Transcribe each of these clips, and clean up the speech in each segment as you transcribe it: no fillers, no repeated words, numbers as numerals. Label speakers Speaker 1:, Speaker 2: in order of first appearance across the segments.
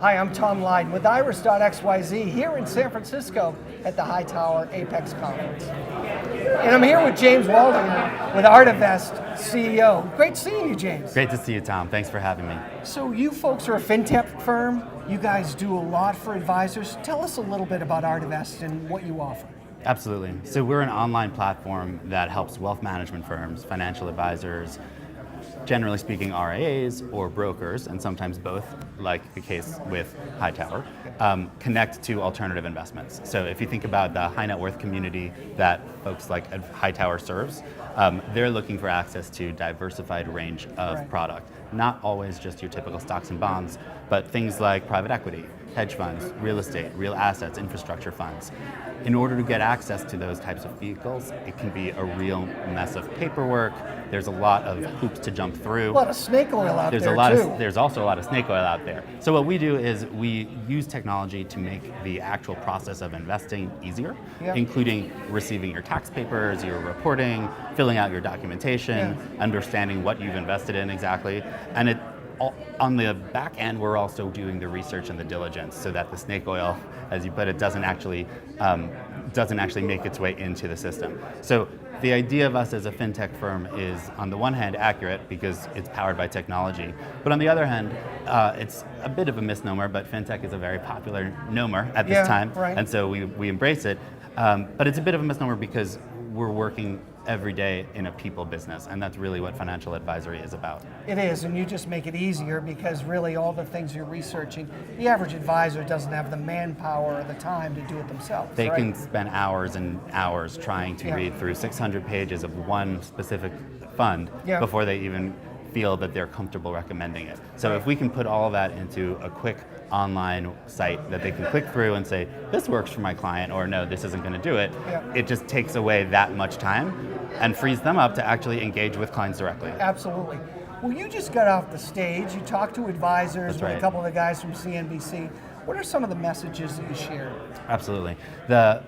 Speaker 1: Hi, I'm Tom Lydon with Iris.xyz here in San Francisco at the Hightower Apex Conference. And I'm here with James Waldinger with Artivest CEO. Great seeing you, James.
Speaker 2: Great to see you, Tom. Thanks for having me.
Speaker 1: So you folks are a fintech firm. You guys do a lot for advisors. Tell us a little bit about Artivest and what you offer.
Speaker 2: Absolutely. So we're an online platform that helps wealth management firms, financial advisors, generally speaking RIAs or brokers, and sometimes both, like the case with Hightower, connect to alternative investments. So if you think about the high net worth community that folks like Hightower serves, they're looking for access to diversified range of product. Not always just your typical stocks and bonds, but things like private equity, hedge funds, real estate, real assets, infrastructure funds. In order to get access to those types of vehicles, it can be a real mess of paperwork. There's a lot of hoops to jump through.
Speaker 1: A lot of snake oil out there too.
Speaker 2: There's also a lot of snake oil out there. So what we do is we use technology to make the actual process of investing easier, including receiving your tax papers, your reporting, filling out your documentation, understanding what you've invested in exactly. And on the back end, we're also doing the research and the diligence so that the snake oil, as you put it, doesn't actually make its way into the system. So the idea of us as a fintech firm is, on the one hand, accurate because it's powered by technology, but on the other hand, it's a bit of a misnomer, but fintech is a very popular nomer at this time, and so we embrace it. But it's a bit of a misnomer because we're working every day in a people business, and that's really what financial advisory is about.
Speaker 1: It is, and you just make it easier because really all the things you're researching, the average advisor doesn't have the manpower or the time to do it themselves.
Speaker 2: They can spend hours and hours trying to read through 600 pages of one specific fund before they even feel that they're comfortable recommending it. So if we can put all of that into a quick online site that they can click through and say, this works for my client, or no, this isn't going to do it, it just takes away that much time and frees them up to actually engage with clients directly.
Speaker 1: Absolutely. Well, you just got off the stage, you talked to advisors with a couple of the guys from CNBC. What are some of the messages that you shared?
Speaker 2: Absolutely. The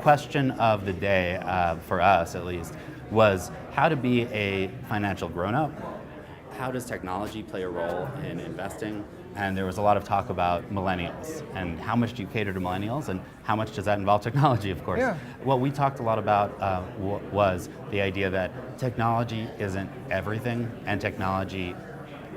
Speaker 2: question of the day, for us at least, was how to be a financial grown-up. How does technology play a role in investing? And there was a lot of talk about millennials and how much do you cater to millennials and how much does that involve technology, of course. What we talked a lot about was the idea that technology isn't everything, and technology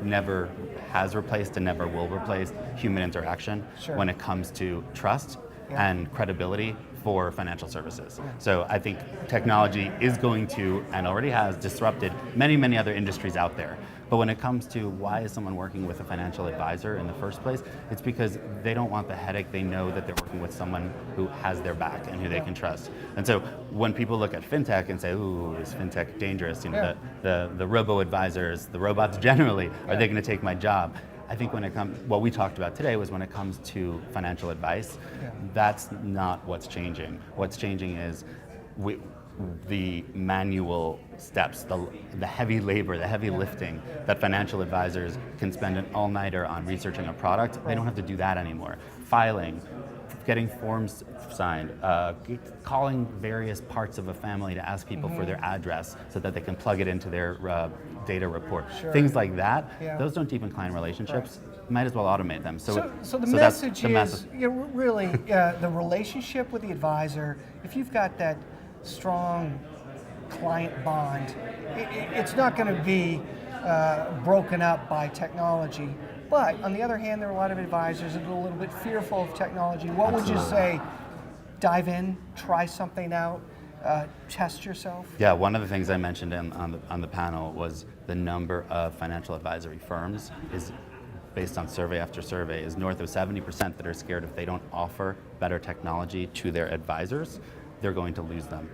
Speaker 2: never has replaced and never will replace human interaction when it comes to trust and credibility for financial services. So I think technology is going to, and already has, disrupted many, many other industries out there. But when it comes to why is someone working with a financial advisor in the first place, it's because they don't want the headache. They know that they're working with someone who has their back and who they can trust. And so when people look at fintech and say, ooh, is fintech dangerous? You know, the robo-advisors, the robots generally, are they going to take my job? I think when it comes, what we talked about today was when it comes to financial advice, that's not what's changing. What's changing is the manual steps, the heavy labor, the heavy lifting that financial advisors can spend an all-nighter on researching a product. They don't have to do that anymore. Filing, getting forms signed, calling various parts of a family to ask people for their address so that they can plug it into their data report. Things like that, those don't deepen client relationships. Might as well automate them. So
Speaker 1: the message is really the relationship with the advisor. If you've got that strong client bond, it's not going to be broken up by technology. But on the other hand, there are a lot of advisors that are a little bit fearful of technology. What would you say? Dive in, try something out, test yourself?
Speaker 2: Yeah, one of the things I mentioned on the panel was the number of financial advisory firms is, based on survey after survey, is north of 70% that are scared if they don't offer better technology to their advisors, they're going to lose them.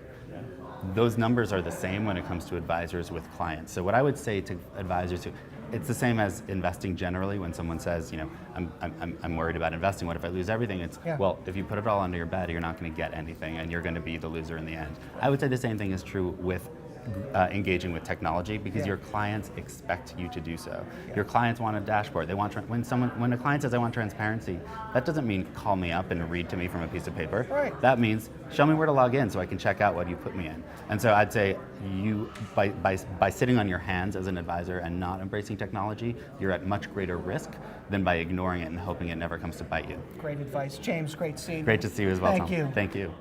Speaker 2: Those numbers are the same when it comes to advisors with clients. So what I would say to advisors who, it's the same as investing generally. When someone says, you know, I'm worried about investing, what if I lose everything? It's, well, if you put it all under your bed, you're not going to get anything and you're going to be the loser in the end. I would say the same thing is true with engaging with technology because
Speaker 1: Yeah.
Speaker 2: your clients expect you to do so. Your clients want a dashboard. They want when a client says I want transparency, that doesn't mean call me up and read to me from a piece of paper.
Speaker 1: Right.
Speaker 2: That means show me where to log in so I can check out what you put me in. And so I'd say you by sitting on your hands as an advisor and not embracing technology, you're at much greater risk than by ignoring it and hoping it never comes to bite you.
Speaker 1: Great advice. James, great seeing you.
Speaker 2: Great to see you as well,
Speaker 1: Thank
Speaker 2: Tom.
Speaker 1: you.
Speaker 2: Thank you.